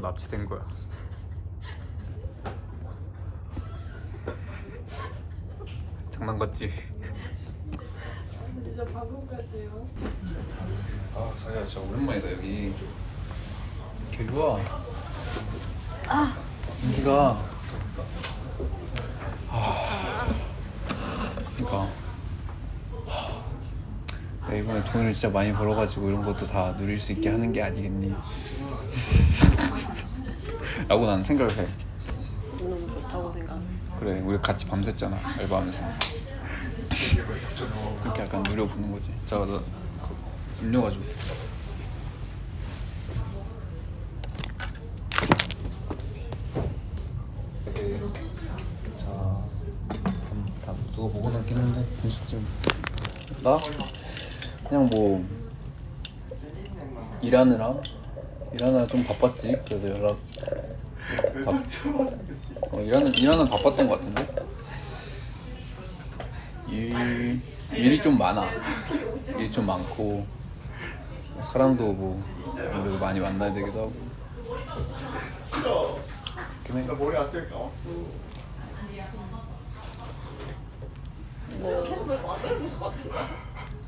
납치된 거야. 장난 같지? 진짜 방금 같아요. 아 자기야 진짜 오랜만이다 여기. 개 좋아. 여기가 그러니까 야, 이번에 돈을 진짜 많이 벌어가지고 이런 것도 다 누릴 수 있게 하는 게 아니겠니? 라고 나는 생각을 해. 너무 좋다고 생각. 그래 우리 같이 밤샜잖아 알바하면서. 그렇게 약간 누려보는 거지. 자가 너 울려가지고. 자, 다 누가 보고 났긴 한데 분식집. 나 그냥 뭐 일하느라 좀 바빴지. 그래서 연락 일하는 바빴던 것 같은데. 일이 좀 많아. 일이 좀 많고 사람도 뭐 아무래도 많이 만나야 되기도 하고. 나 머리 안 쓸까?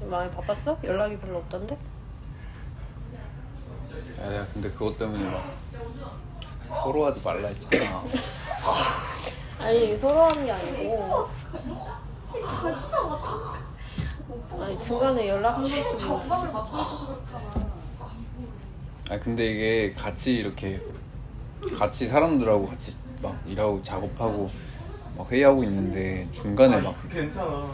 많이 바빴어? 연락이 별로 없던데? 야, 내가 근데 그것 때문에 막 서로 하지 말라 했잖아. 아니 서로 하는 게 아니고 아니 중간에 연락 한 번쯤 아니 근데 이게 같이 사람들하고 같이 막 일하고 작업하고 막 회의하고 있는데 중간에 괜찮아.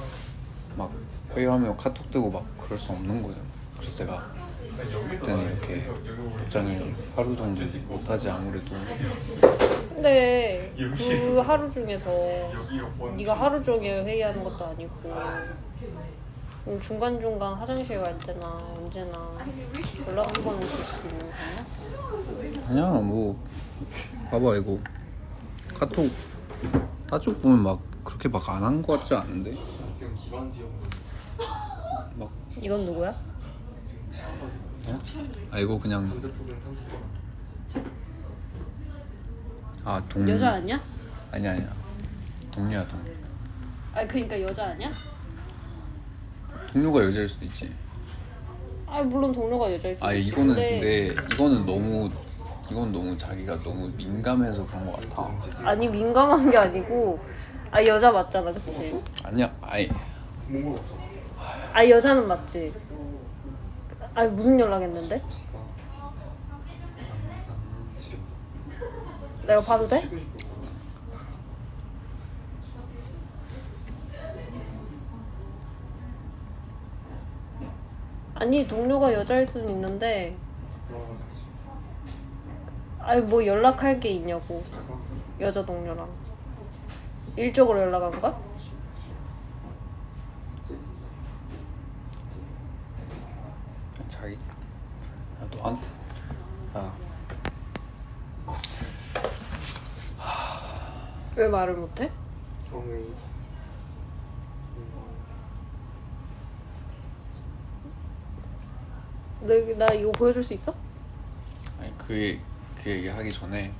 막 회의하면 카톡 되고 막 그럴 수 없는 거잖아. 그래서 내가 그때는 이렇게 답장을 하루 정도 못하지 아무래도. 근데 그 하루 중에서 여기가 뭔지. 네가 하루 종일 회의하는 것도 아니고 중간중간 화장실 갈 때나 언제나 연락 한 번은 줄 수 있는 거야? 아니야 뭐 봐봐 이거 카톡 따쭉 보면 막 그렇게 막 안 한 거 같지 않은데. 지금 기반 지역. 막 이건 누구야? 어? 아 이거 그냥 전자폭은 30번. 여자 아니야? 아니야 동료야. 아니 그러니까 여자 아니야? 동료가 여자일 수도 있지. 아 물론 동료가 여자일 수도 있지. 이거는 근데 이건 너무 자기가 너무 민감해서 그런 거 같아. 아니 민감한 게 아니고 여자 맞잖아 그치? 아니야 몽골 여자는 맞지? 무슨 연락했는데? 내가 봐도 돼? 아니 동료가 여자일 수는 있는데 뭐 연락할 게 있냐고. 여자 동료랑 일적으로 연락한 거야? 자기 너한테 왜 말을 못해? 성의. 나 이거 보여줄 수 있어? 아니 그 얘기 하기 전에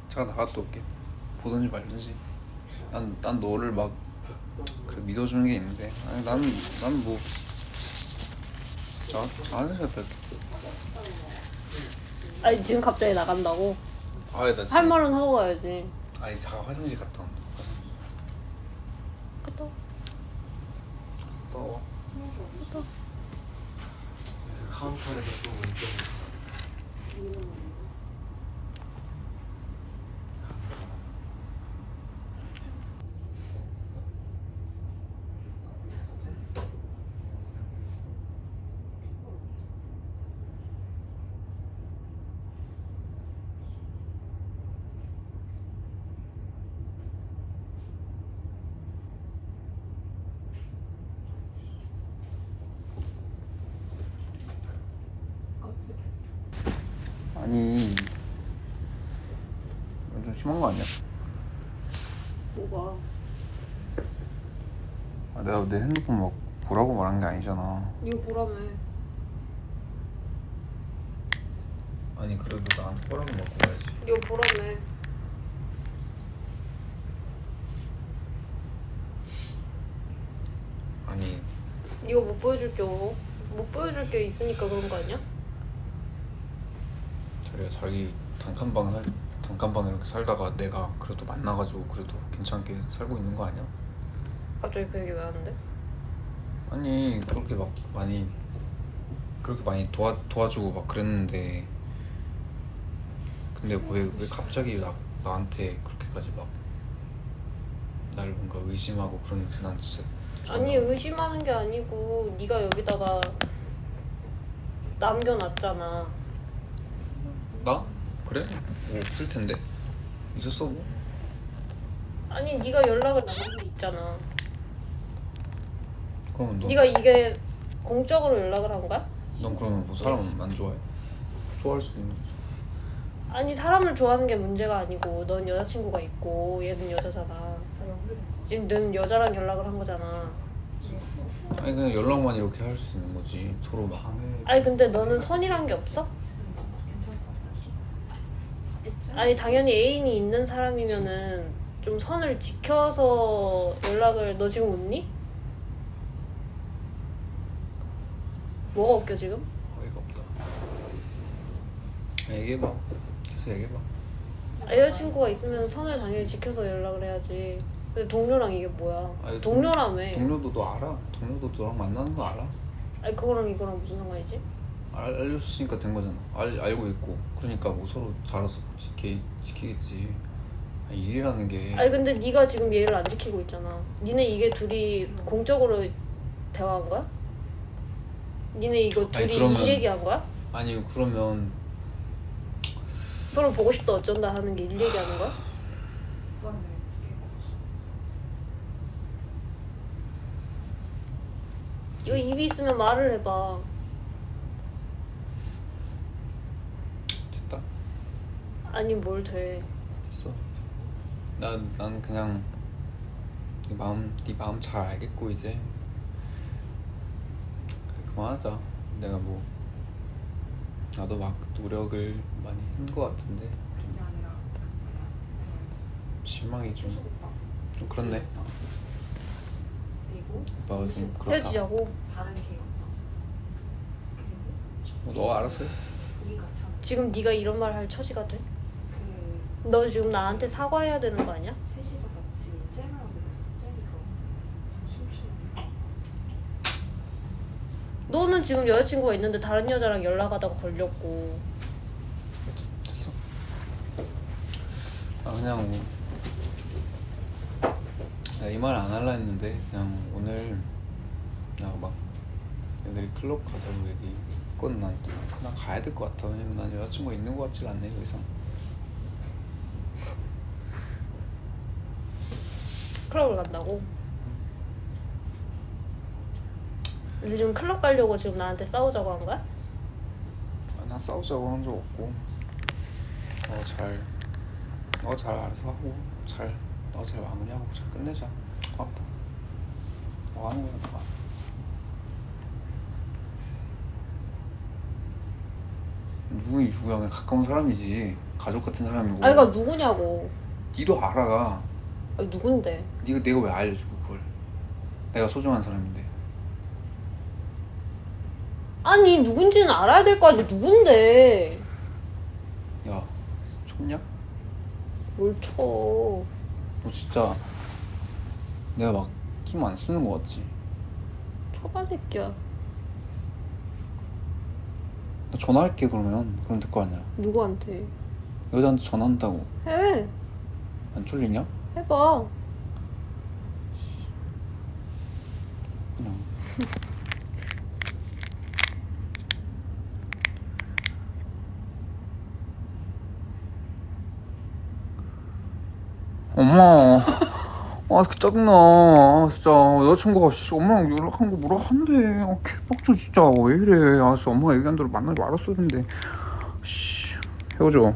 제가 나갔다 올게. 보든지 말든지. 난 너를 막 그래 믿어주는 게 있는데 나는 뭐 화장실 갔다 올게. 지금 갑자기 나간다고? 나 지금 할 말은 하고 가야지. 잠깐 화장실 갔다 온다. 갔다 와. 갔다 와. 카운터에서 또 운전. 아니 이건 좀 심한 거 아니야? 뭐가? 내가 내 핸드폰 막 보라고 말한 게 아니잖아. 이거 보라며. 아니 그래도 나한테 허락을 받고 가야지. 이거 보라며. 아니 이거 못 보여줄 못 보여줄 게 있으니까 그런 거 아니야? 자기가 자기 단칸방에 이렇게 살다가 내가 그래도 만나가지고 그래도 괜찮게 살고 있는 거 아니야? 갑자기 그 얘기 왜 하는데? 아니 그렇게 많이 도와주고 막 그랬는데 근데 왜 갑자기 나한테 그렇게까지 막 나를 뭔가 의심하고 그러는지 난 진짜 아니 의심하는 게 아니고 네가 여기다가 남겨놨잖아. 나? 그래? 뭐 없을 텐데 있었어 뭐. 아니 네가 연락을 남긴 게 있잖아. 그러면 네가 이게 공적으로 연락을 한 거야? 넌 그러면 뭐 사람 안 좋아해? 좋아할 수도 있는 거지. 아니 사람을 좋아하는 게 문제가 아니고 넌 여자친구가 있고 얘는 여자잖아. 지금 넌 여자랑 연락을 한 거잖아. 아니 그냥 연락만 이렇게 할 수 있는 거지 서로 막. 아니 근데 너는 선이란 게 없어? 아니 당연히 애인이 있는 사람이면은 좀 선을 지켜서 연락을. 너 지금 웃니? 뭐가 웃겨 지금? 어이가 없다. 얘기해봐. 계속 얘기해봐. 여자친구가 있으면 선을 당연히 지켜서 연락을 해야지. 근데 동료랑 이게 뭐야? 아니, 동료라며. 동료도 너 알아. 동료도 너랑 만나는 거 알아. 아니 그거랑 이거랑 무슨 상관이지? 알려줬으니까 된 거잖아. 알고 있고. 그러니까 뭐 서로 잘해서 지키겠지. 아니, 일이라는 게. 아니 근데 네가 지금 얘를 안 지키고 있잖아. 니네 이게 둘이 공적으로 대화한 거야? 니네 이거 둘이 그러면- 일 얘기한 거야? 아니 그러면 서로 보고 싶다 어쩐다 하는 게 일 얘기하는 거야? 이거 입이 있으면 말을 해봐. 됐다. 아니 뭘 돼. 됐어. 난 그냥 네 마음 잘 알겠고 이제 그만하자. 내가 뭐 나도 막 노력을 많이 한 거 같은데 실망이 좀 그렇네. 오빠가 좀 그렇다. 헤어지자고. 너 알아서 해. 지금 네가 이런 말 할 처지가 돼? 너 지금 나한테 사과해야 되는 거 아니야? 셋이서 같이 잼을 하게 됐어. 잼이 그거거든. 심심해. 너는 지금 여자친구가 있는데 다른 여자랑 연락하다가 걸렸고. 됐어. 그냥 뭐 이 말 안 할라 했는데 그냥 오늘 막 애들이 클럽 가자고 얘기했거든. 난 가야 될 것 같아. 왜냐면 난 여자친구가 있는 것 같지가 않네 더 이상. 클럽을 간다고? 근데 지금 클럽 가려고 지금 나한테 싸우자고 한 거야? 난 싸우자고 한 적 없고 너 잘 알아서 하고 너 잘 마무리하고 잘 끝내자. 고맙다. 너 하는 거야 다. 누구야 그냥 가까운 사람이지. 가족 같은 사람이고. 아이가 누구냐고. 니도 알아. 아니 누군데? 내가 왜 알려주고 그걸. 내가 소중한 사람인데. 아니 누군지는 알아야 될 거 아니야. 누군데? 야 쳤냐? 뭘 쳐. 너 진짜 내가 막 힘 안 쓰는 거 같지? 쳐봐 새끼야. 나 전화할게 그러면. 그럼 될 거 아니야. 누구한테? 여자한테 전화한다고. 해. 안 쫄리냐? 해봐. 그냥. 엄마, 짜증나. 진짜 여자친구가 엄마랑 연락한 거 뭐라 한대. 개빡쳐 진짜. 왜 이래. 진짜 엄마가 얘기한 대로 만나지 말았어야 했는데. 헤어져.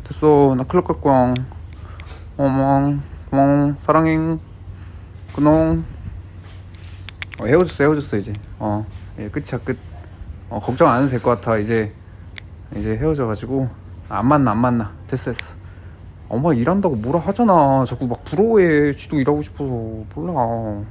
됐어. 나 클럽 갈 거야. 엄마, 고마워. 사랑해. 끊어. 헤어졌어 이제. 예, 끝이야 끝. 걱정 안 해도 될 것 같아. 이제 헤어져가지고 안 만나. 됐어. 엄마 일한다고 뭐라 하잖아. 자꾸 막 부러워해. 지도 일하고 싶어서. 몰라.